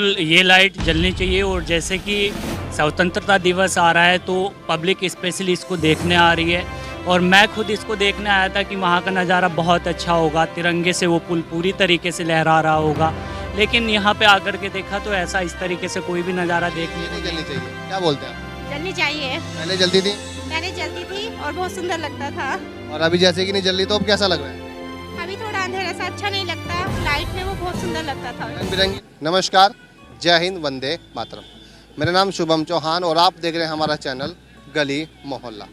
बिल्कुल ये लाइट जलनी चाहिए। और जैसे कि स्वतंत्रता दिवस आ रहा है तो पब्लिक स्पेशली इसको देखने आ रही है, और मैं खुद इसको देखने आया था कि वहाँ का नज़ारा बहुत अच्छा होगा, तिरंगे से वो पुल पूरी तरीके से लहरा रहा होगा। लेकिन यहाँ पे आकर के देखा तो ऐसा इस तरीके से कोई भी नज़ारा देखने नहीं जलनी चाहिए, क्या बोलते हैं आप? जलनी चाहिए। पहले जलती थी पहले जलती थी और बहुत सुंदर लगता था। और अभी जैसे कि नहीं जल रही, तो अब कैसा लग रहा है? अभी थोड़ा अंधेरा सा अच्छा नहीं लगता, लाइट में वो बहुत सुंदर लगता था। रंग बिरंगी। नमस्कार, जय हिंद, वंदे मातरम। मेरा नाम शुभम चौहान और आप देख रहे हैं हमारा चैनल गली मोहल्ला।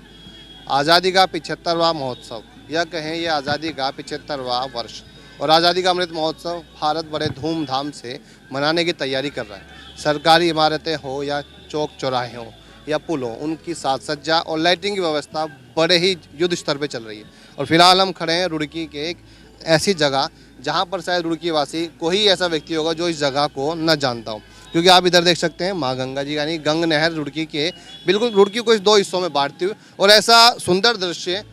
आज़ादी का 75वां महोत्सव, या कहें ये आज़ादी का 75वां वर्ष, और आज़ादी का अमृत महोत्सव भारत बड़े धूमधाम से मनाने की तैयारी कर रहा है। सरकारी इमारतें हो या चौक चौराहे हों या पुल हों, उनकी साज सज्जा और लाइटिंग की व्यवस्था बड़े ही युद्ध स्तर पर चल रही है। और फिलहाल हम खड़े हैं रुड़की के एक ऐसी जगह जहां पर शायद रुड़की वासी कोई ऐसा व्यक्ति होगा जो इस जगह को न जानता हो, क्योंकि आप इधर देख सकते हैं माँ गंगा जी, यानी गंग नहर रुड़की के बिल्कुल रुड़की को इस दो हिस्सों में बांटती हुई, और ऐसा सुंदर दृश्य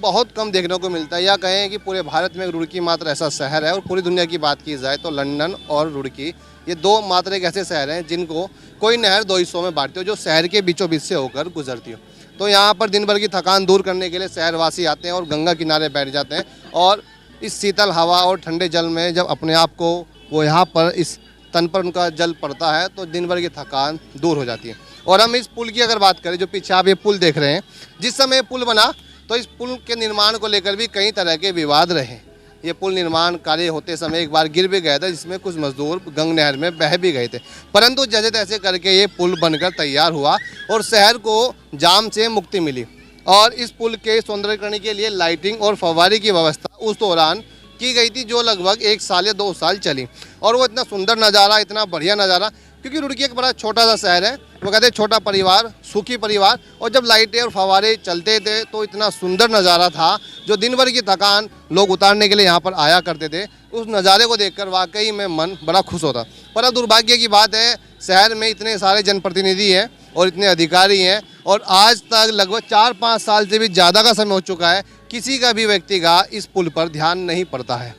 बहुत कम देखने को मिलता है। या कहें कि पूरे भारत में रुड़की मात्र ऐसा शहर है, और पूरी दुनिया की बात की जाए तो लंदन और रुड़की ये दो मात्र एक ऐसे शहर हैं जिनको कोई नहर दो हिस्सों में बांटती हो, जो शहर के बीचों बीच से होकर गुजरती हो। तो यहाँ पर दिन भर की थकान दूर करने के लिए शहरवासी आते हैं और गंगा किनारे बैठ जाते हैं, और इस शीतल हवा और ठंडे जल में जब अपने आप को वो यहाँ पर इस तन पर उनका जल पड़ता है तो दिन भर की थकान दूर हो जाती है। और हम इस पुल की अगर बात करें, जो पीछे आप ये पुल देख रहे हैं, जिस समय पुल बना तो इस पुल के निर्माण को लेकर भी कई तरह के विवाद रहे। ये पुल निर्माण कार्य होते समय एक बार गिर भी गया था, जिसमें कुछ मजदूर गंग नहर में बह भी गए थे, परंतु जैसे तैसे करके ये पुल बनकर तैयार हुआ और शहर को जाम से मुक्ति मिली। और इस पुल के सौंदर्यीकरण के लिए लाइटिंग और फव्वारे की व्यवस्था उस दौरान की गई थी, जो लगभग 1 साल या 2 साल चली। और वो इतना सुंदर नज़ारा, इतना बढ़िया नज़ारा, क्योंकि रुड़की एक बड़ा छोटा सा शहर है, वो कहते हैं छोटा परिवार सुखी परिवार, और जब लाइटें और फव्वारे चलते थे तो इतना सुंदर नज़ारा था, जो दिन भर की थकान लोग उतारने के लिए यहाँ पर आया करते थे। उस नज़ारे को देखकर वाकई में मन बड़ा खुश होता। पर अब दुर्भाग्य की बात है, शहर में इतने सारे जनप्रतिनिधि हैं और इतने अधिकारी हैं, और आज तक लगभग 4-5 साल से भी ज़्यादा का समय हो चुका है, किसी का भी व्यक्ति का इस पुल पर ध्यान नहीं पड़ता है।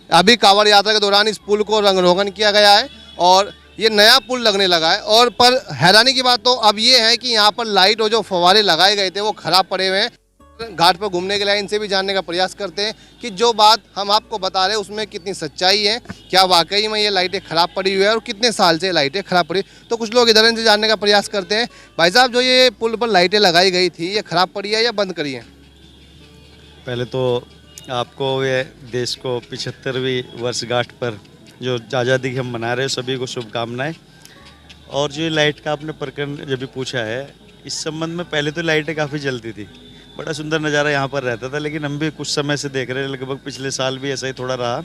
अभी कांवड़ यात्रा के दौरान इस पुल को रंग रोगन किया गया है और ये नया पुल लगने लगा है। और पर हैरानी की बात तो अब ये है कि यहाँ पर लाइट और जो फव्वारे लगाए गए थे वो खराब पड़े हुए हैं। घाट पर घूमने के लिए इनसे भी जानने का प्रयास करते हैं कि जो बात हम आपको बता रहे हैं उसमें कितनी सच्चाई है, क्या वाकई में ये लाइटें ख़राब पड़ी हुई है और कितने साल से लाइटें ख़राब पड़ी। तो कुछ लोग इधर इनसे जानने का प्रयास करते हैं। भाई साहब, जो ये पुल पर लाइटें लगाई गई थी, ये ख़राब पड़ी है या बंद करी है? पहले तो आपको ये देश को 75वीं वर्षगांठ पर जो आज़ादी की हम मना रहे हैं, सभी को शुभकामनाएं। और जो लाइट का आपने प्रकरण जब भी पूछा है, इस संबंध में पहले तो लाइटें काफ़ी जलती थी, बड़ा सुंदर नज़ारा यहाँ पर रहता था। लेकिन हम भी कुछ समय से देख रहे हैं, लगभग पिछले साल भी ऐसा ही थोड़ा रहा,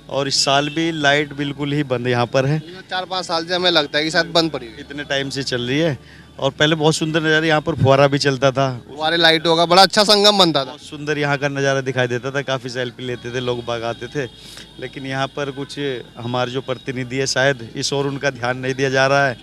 और इस साल भी लाइट बिल्कुल ही बंद यहाँ पर है। 4-5 साल से हमें लगता है कि शायद बंद पड़ी हुई है। इतने टाइम से चल रही है। और पहले बहुत सुंदर नज़ारा, यहाँ पर फुहारा भी चलता था, फुहारे लाइट होगा, बड़ा अच्छा संगम बनता था, बहुत सुंदर यहाँ का नज़ारा दिखाई देता था, काफ़ी सेल्फी लेते थे लोग, बाग आते थे। लेकिन यहाँ पर कुछ हमारे जो प्रतिनिधि है, शायद इस ओर उनका ध्यान नहीं दिया जा रहा है।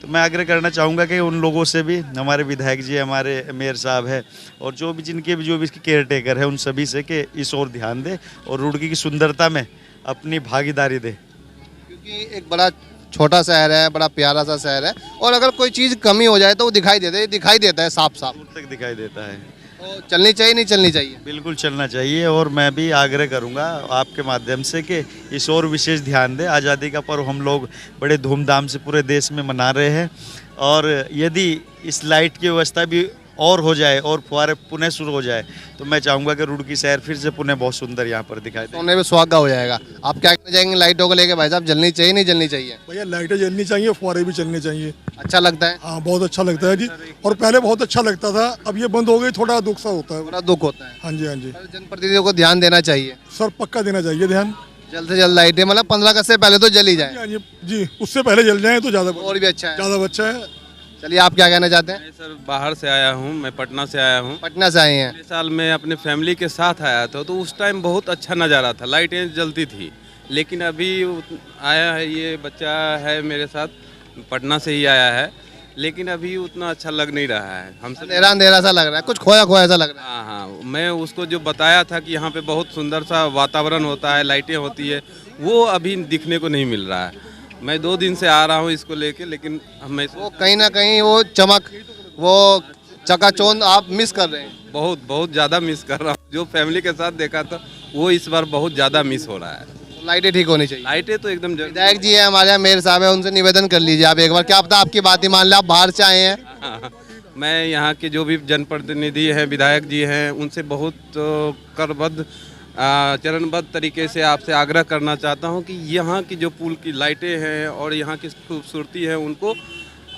तो मैं आग्रह करना चाहूँगा कि उन लोगों से भी, हमारे विधायक जी, हमारे मेयर साहब है, और जो भी जिनके भी जो भी इसके केयर टेकर है, उन सभी से कि इस ओर ध्यान दे और रुड़की की सुंदरता में अपनी भागीदारी दे। क्योंकि एक बड़ा छोटा शहर है, बड़ा प्यारा सा शहर है, और अगर कोई चीज़ कमी हो जाए तो वो दिखाई देता है साफ साफ, दूर तक दिखाई देता है। तो चलनी चाहिए नहीं चलनी चाहिए? बिल्कुल चलना चाहिए। और मैं भी आग्रह करूंगा आपके माध्यम से कि इस और विशेष ध्यान दें। आज़ादी का पर्व हम लोग बड़े धूमधाम से पूरे देश में मना रहे हैं, और यदि इस लाइट की व्यवस्था भी और हो जाए और फुहारे पुनः शुरू हो जाए तो मैं चाहूँगा कि रुड़की शहर फिर से पुनः बहुत सुंदर यहाँ पर दिखाई दे। सोने में सुहागा हो जाएगा। आप क्या कहना चाहेंगे लाइटों को लेके भाई साहब, जलनी चाहिए नहीं जलनी चाहिए? भैया लाइटें जलनी चाहिए, फुहारे भी चलने चाहिए। अच्छा लगता है? हाँ, बहुत अच्छा लगता है जी। और पहले बहुत अच्छा लगता था, अब ये बंद हो गई, थोड़ा दुख सा होता है। बड़ा दुख होता है। हाँ जी, हाँ जी पर जनप्रतिनिधियों को ध्यान देना चाहिए, सर, पक्का देना चाहिए ध्यान। जल्द से जल्द लाइटें, मतलब 15 अगस्त से पहले तो जल ही जाए। हाँ जी जी, उससे पहले जल जाए तो ज़्यादा और भी अच्छा है। ज़्यादा अच्छा है। चलिए, आप क्या कहना चाहते हैं? मैं सर बाहर से आया हूँ, मैं पटना से आया हूँ। पटना से आए हैं? पिछले साल मैं अपने फैमिली के साथ आया था, तो उस टाइम बहुत अच्छा नज़ारा था, लाइटें जलती थी। लेकिन अभी आया है, ये बच्चा है मेरे साथ, पटना से ही आया है, लेकिन अभी उतना अच्छा लग नहीं रहा है हमसे। अंधेरा अंधेरा सा लग रहा है, कुछ खोया खोया सा लग रहा है। हाँ हाँ, मैं उसको जो बताया था कि यहाँ पे बहुत सुंदर सा वातावरण होता है, लाइटें होती है, वो अभी दिखने को नहीं मिल रहा है। मैं 2 दिन से आ रहा हूँ इसको लेके, लेकिन मैं वो कहीं ना कहीं वो चमक, वो चकाचौंध आप मिस कर रहे हैं। बहुत बहुत ज़्यादा मिस कर रहा हूँ। जो फैमिली के साथ देखा था वो इस बार बहुत ज़्यादा मिस हो रहा है। तो लाइटें ठीक होनी चाहिए। लाइटें तो एकदम विधायक जी है हमारे यहाँ, मेयर साहब है, उनसे निवेदन कर लीजिए आप एक बार, क्या पता आपकी बात ही मान ले, आप बाहर से आए हैं। हाँ, मैं यहाँ के जो भी जनप्रतिनिधि हैं, विधायक जी हैं, उनसे बहुत करबद्ध चरणबद्ध तरीके से आपसे आग्रह करना चाहता हूँ कि यहाँ की जो पुल की लाइटें हैं और यहाँ की खूबसूरती है उनको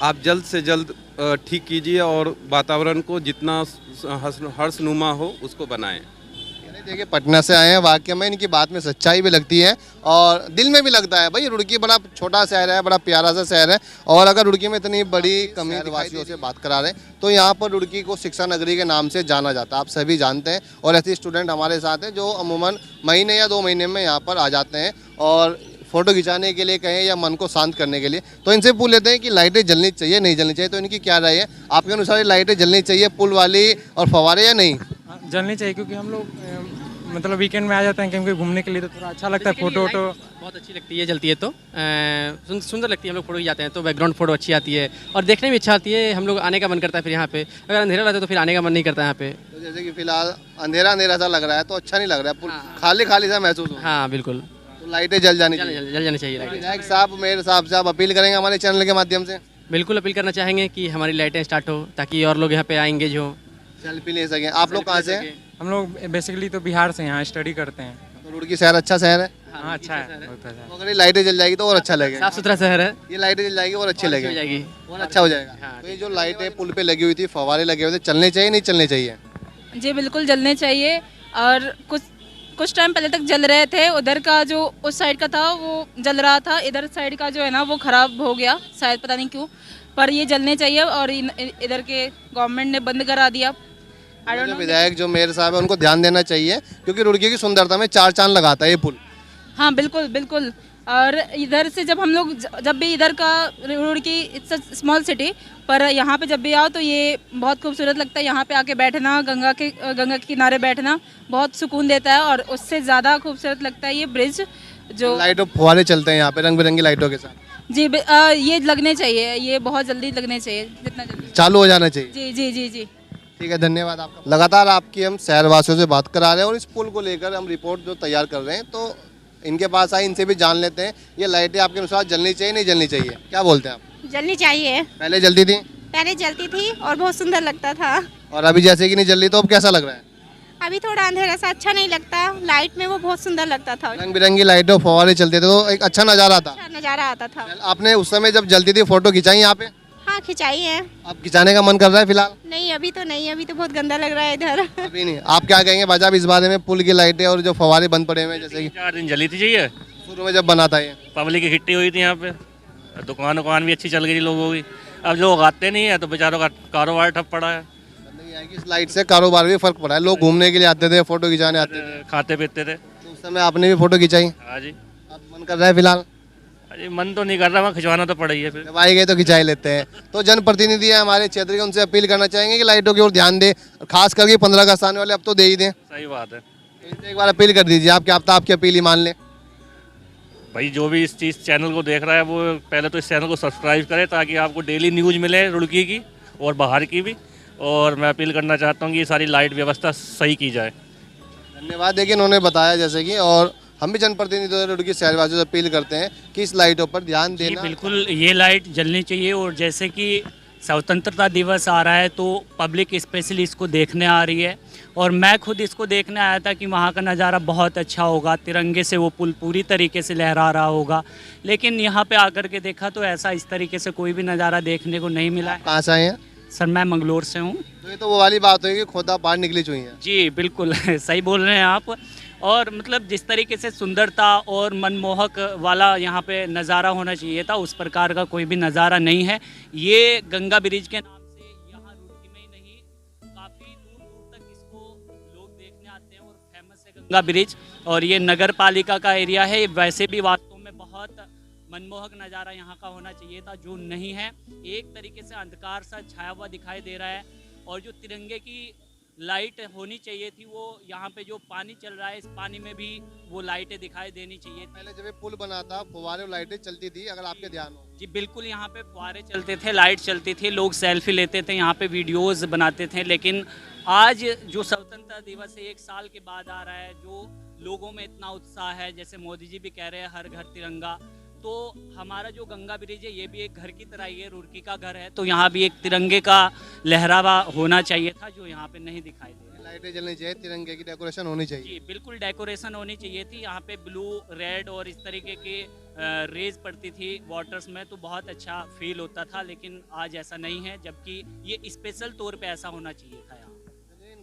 आप जल्द से जल्द ठीक कीजिए और वातावरण को जितना हर्षनुमा हो उसको बनाएं। देखिए पटना से आए हैं, वाकई में इनकी बात में सच्चाई भी लगती है और दिल में भी लगता है। भाई रुड़की बड़ा छोटा शहर है, बड़ा प्यारा सा शहर है, और अगर रुड़की में इतनी बड़ी कमी वासियों से बात करा रहे हैं तो यहाँ पर रुड़की को शिक्षा नगरी के नाम से जाना जाता है, आप सभी जानते हैं। और ऐसे स्टूडेंट हमारे साथ हैं जो अमूमन महीने या 2 महीने में यहाँ पर आ जाते हैं और फोटो खिंचाने के लिए कहें या मन को शांत करने के लिए। तो इनसे पूछ लेते हैं कि लाइटें जलनी चाहिए नहीं जलनी चाहिए, तो इनकी क्या राय है? आपके अनुसार ये लाइटें जलनी चाहिए पुल वाली और फव्वारे या नहीं? जलनी चाहिए, क्योंकि हम लोग मतलब वीकेंड में आ जाते हैं कहीं कहीं घूमने के लिए, तो थोड़ा अच्छा लगता है। फोटो वोटो बहुत अच्छी लगती है, जलती है तो सुंदर लगती है। हम लोग फोटो जाते हैं तो बैकग्राउंड फोटो अच्छी आती है और देखने में अच्छा आती है। हम लोग आने का मन करता है फिर यहाँ पे। अगर अंधेरा रहता है तो फिर आने का मन नहीं करता यहाँ पे। तो जैसे कि फिलहाल अंधेरा अंधेरा सा लग रहा है तो अच्छा नहीं लग रहा है, पुल खाली खाली सा महसूस हो रहा है। हाँ बिल्कुल, तो लाइटें जल जानी चाहिए। जल जानी चाहिए लाइटें। विधायक साहब, मेयर साहब से आप अपील करेंगे हमारे चैनल के माध्यम से? बिल्कुल अपील करना चाहेंगे कि हमारी लाइटें स्टार्ट हो ताकि और लोग यहाँ पे एंगेज हो, सेल्फी ले सकें। आप लोग कहाँ से हैं? हम लोग बेसिकली तो बिहार से यहाँ स्टडी करते हैं। तो रुड़की शहर अच्छा शहर है? हाँ अच्छा है, बहुत अच्छा है। तो अगर ये लाइटें जल जाएगी तो और अच्छा लगेगा। साफ सुथरा शहर है, ये लाइटें जल जाएगी और अच्छी हो लगेगी, जाएगी। और अच्छा हो जाएगा। हाँ, तो ये जो लाइटें पुल पे लगी हुई थी, फव्वारे लगे हुए थे, चलने चाहिए नहीं चलने चाहिए? जी बिल्कुल जलने चाहिए। और कुछ टाइम पहले तक जल रहे थे, उधर का जो उस साइड का था वो जल रहा था, इधर साइड का जो है ना वो ख़राब हो गया शायद, पता नहीं क्यों, पर ये जलने चाहिए। और इधर के गवर्नमेंट ने बंद करा दिया। जो विधायक जो मेयर साहब है उनको ध्यान देना चाहिए, क्योंकि रुड़की की सुंदरता में 4 चांद लगाता है ये पुल। हाँ बिल्कुल बिल्कुल। और इधर से जब हम लोग जब भी इधर का रुड़की इट्स स्मॉल सिटी, पर यहाँ पे जब भी आओ तो ये बहुत खूबसूरत लगता है। यहाँ पे आके बैठना, गंगा के किनारे बैठना बहुत सुकून देता है। और उससे ज़्यादा खूबसूरत लगता है ये ब्रिज जो लाइट और फव्वारे चलते हैं यहाँ पे रंग बिरंगी लाइटों के साथ। जी ये लगने चाहिए, ये बहुत जल्दी लगने चाहिए, जितना जल्दी चालू हो जाना चाहिए। जी जी जी जी। ठीक है, धन्यवाद आपका। लगातार आपकी हम शहरवासियों से बात करा रहे हैं और इस पुल को लेकर हम रिपोर्ट जो तैयार कर रहे हैं, तो इनके पास आए, इनसे भी जान लेते हैं ये लाइटें आपके अनुसार जलनी चाहिए नहीं जलनी चाहिए, क्या बोलते हैं आप? जलनी चाहिए। पहले जलती थी? पहले जलती थी और बहुत सुंदर लगता था। और अभी जैसे कि नहीं जल रही, तो अब कैसा लग रहा है? अभी थोड़ा अंधेरा सा अच्छा नहीं लगता, लाइट में वो बहुत सुंदर लगता था, रंग बिरंगी लाइटें फव्वारे चलते थे तो एक अच्छा नज़ारा था। अच्छा नज़ारा आता था। आपने उस समय जब जलती थी फोटो खिंचाई यहाँ पे? हाँ खिंचाई है। अब खिंचाने का मन कर रहा है फिलहाल? नहीं अभी तो नहीं, अभी तो बहुत गंदा लग रहा है इधर। अभी नहीं। आप क्या कहेंगे भाई साहब इस बारे में, पुल की लाइटें और जो फव्वारे बंद पड़े हुए हैं, जैसे कि 4 दिन जली थी चाहिए, शुरू में जब बना था ये? पब्लिक इकट्ठी हुई थी यहाँ पे, दुकान भी अच्छी चल गई लोगों की। अब लोग आते नहीं है तो बेचारों का कारोबार ठप पड़ा है। इस लाइट से कारोबार भी फर्क पड़ा है, लोग घूमने के लिए आते थे, फोटो खिंचाने आते थे, खाते पीते थे। तो उस समय आपने भी फोटो खिंचाई? हाँ जी। अब मन कर रहा है फिलहाल? अरे मन तो नहीं कर रहा, वहाँ खिंचवाना तो पड़ा ही है फिर। जब आए गए तो खिंचाई लेते हैं। तो जनप्रतिनिधि है हमारे क्षेत्र के, उनसे अपील करना चाहेंगे कि लाइटों की ओर ध्यान दें, खास करके 15 अगस्त आने वाले, अब तो दे ही दें। सही बात है। तो इनसे एक बार अपील कर दीजिए आप, क्या आपकी अपील ही मान लें। भाई जो भी इस चीज़ चैनल को देख रहा है वो पहले तो इस चैनल को सब्सक्राइब करे ताकि आपको डेली न्यूज़ मिले रुड़की की और बाहर की भी। और मैं अपील करना चाहता हूँ कि ये सारी लाइट व्यवस्था सही की जाए। धन्यवाद। देखिए उन्होंने बताया जैसे कि, और हम भी जनप्रतिनिधियों रुड़की शहरवासियों से अपील करते हैं कि इस लाइटों पर ध्यान जी देना। बिल्कुल, ये लाइट जलनी चाहिए। और जैसे कि स्वतंत्रता दिवस आ रहा है तो पब्लिक स्पेशली इसको देखने आ रही है, और मैं खुद इसको देखने आया था कि वहाँ का नज़ारा बहुत अच्छा होगा, तिरंगे से वो पुल पूरी तरीके से लहरा रहा होगा। लेकिन यहाँ पे आकर के देखा तो ऐसा इस तरीके से कोई भी नज़ारा देखने को नहीं मिला है। कहाँ से आए हैं? सर मैं मंगलोर से हूँ। तो ये तो वो वाली बात हुई कि खोदा पार निकली चुई है। जी बिल्कुल सही बोल रहे हैं आप। और मतलब जिस तरीके से सुंदरता और मनमोहक वाला यहाँ पे नज़ारा होना चाहिए था, उस प्रकार का कोई भी नज़ारा नहीं है। ये गंगा ब्रिज के नाम से यहाँ रुड़की में ही नहीं, काफ़ी दूर दूर तक इसको लोग देखने आते हैं और फेमस है गंगा ब्रिज। और ये नगर पालिका का एरिया है। वैसे भी वास्तव में बहुत मनमोहक नज़ारा यहाँ का होना चाहिए था, जो नहीं है। एक तरीके से अंधकार सा छाया हुआ दिखाई दे रहा है। और जो तिरंगे की लाइट होनी चाहिए थी। वो यहाँ पे जो पानी चल रहा है इस पानी में भी वो लाइटें दिखाई देनी चाहिए थी। पहले जब ये पुल बना था फुवारे और लाइटें चलती थी, अगर आपके ध्यान हो। जी बिल्कुल, यहाँ पे फुहारे चलते थे, लाइट चलती थी, लोग सेल्फी लेते थे, यहाँ पे वीडियोस बनाते थे। लेकिन आज जो स्वतंत्रता दिवस है 1 साल के बाद आ रहा है, जो लोगों में इतना उत्साह है, जैसे मोदी जी भी कह रहे हैं हर घर तिरंगा, तो हमारा जो गंगा ब्रिज है ये भी एक घर की तरह ही है, रुड़की का घर है, तो यहाँ भी एक तिरंगे का लहरावा होना चाहिए था, जो यहाँ पे नहीं दिखाई दे रहा। लाइटें जलनी चाहिए, तिरंगे की डेकोरेशन होनी चाहिए। जी बिल्कुल, डेकोरेशन होनी चाहिए थी। यहाँ पे ब्लू, रेड और इस तरीके के रेज पड़ती थी वाटर्स में, तो बहुत अच्छा फील होता था। लेकिन आज ऐसा नहीं है, जबकि ये स्पेशल तौर पे ऐसा होना चाहिए था यहाँ।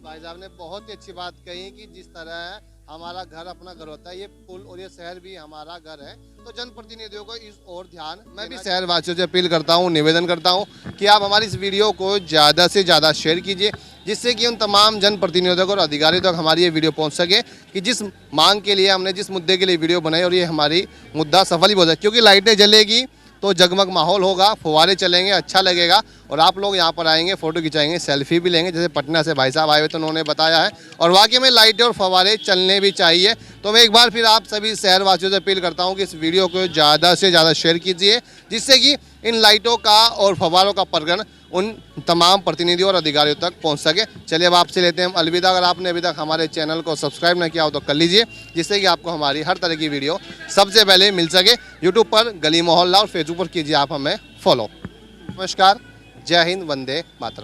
भाई साहब ने बहुत ही अच्छी बात कही कि जिस तरह हमारा घर अपना घर होता है, ये पुल और ये शहर भी हमारा घर है, तो जनप्रतिनिधियों को इस ओर ध्यान। मैं भी शहरवासियों से अपील करता हूँ, निवेदन करता हूँ कि आप हमारी इस वीडियो को ज़्यादा से ज़्यादा शेयर कीजिए, जिससे कि उन तमाम जनप्रतिनिधियों और अधिकारियों तक हमारी ये वीडियो पहुँच सके कि जिस मांग के लिए हमने, जिस मुद्दे के लिए वीडियो बनाई, और ये हमारी मुद्दा सफल ही हो जाए। क्योंकि लाइटें जलेगी तो जगमग माहौल होगा, फुवारे चलेंगे, अच्छा लगेगा, और आप लोग यहाँ पर आएंगे, फ़ोटो खिंचाएंगे, सेल्फी भी लेंगे। जैसे पटना से भाई साहब आए हुए तो उन्होंने बताया है, और वाकई में लाइटें और फवारे चलने भी चाहिए। तो मैं एक बार फिर आप सभी शहरवासियों से अपील करता हूँ कि इस वीडियो को ज़्यादा से ज़्यादा शेयर कीजिए, जिससे कि इन लाइटों का और फवारों का प्रकरण उन तमाम प्रतिनिधियों और अधिकारियों तक पहुंच सके। चलिए अब आपसे लेते हैं हम अलविदा। अगर आपने अभी तक हमारे चैनल को सब्सक्राइब न किया हो तो कर लीजिए, जिससे कि आपको हमारी हर तरह की वीडियो सबसे पहले मिल सके। यूट्यूब पर गली मोहल्ला और फेसबुक पर कीजिए आप हमें फॉलो। नमस्कार, जय हिंद, वंदे मातरम।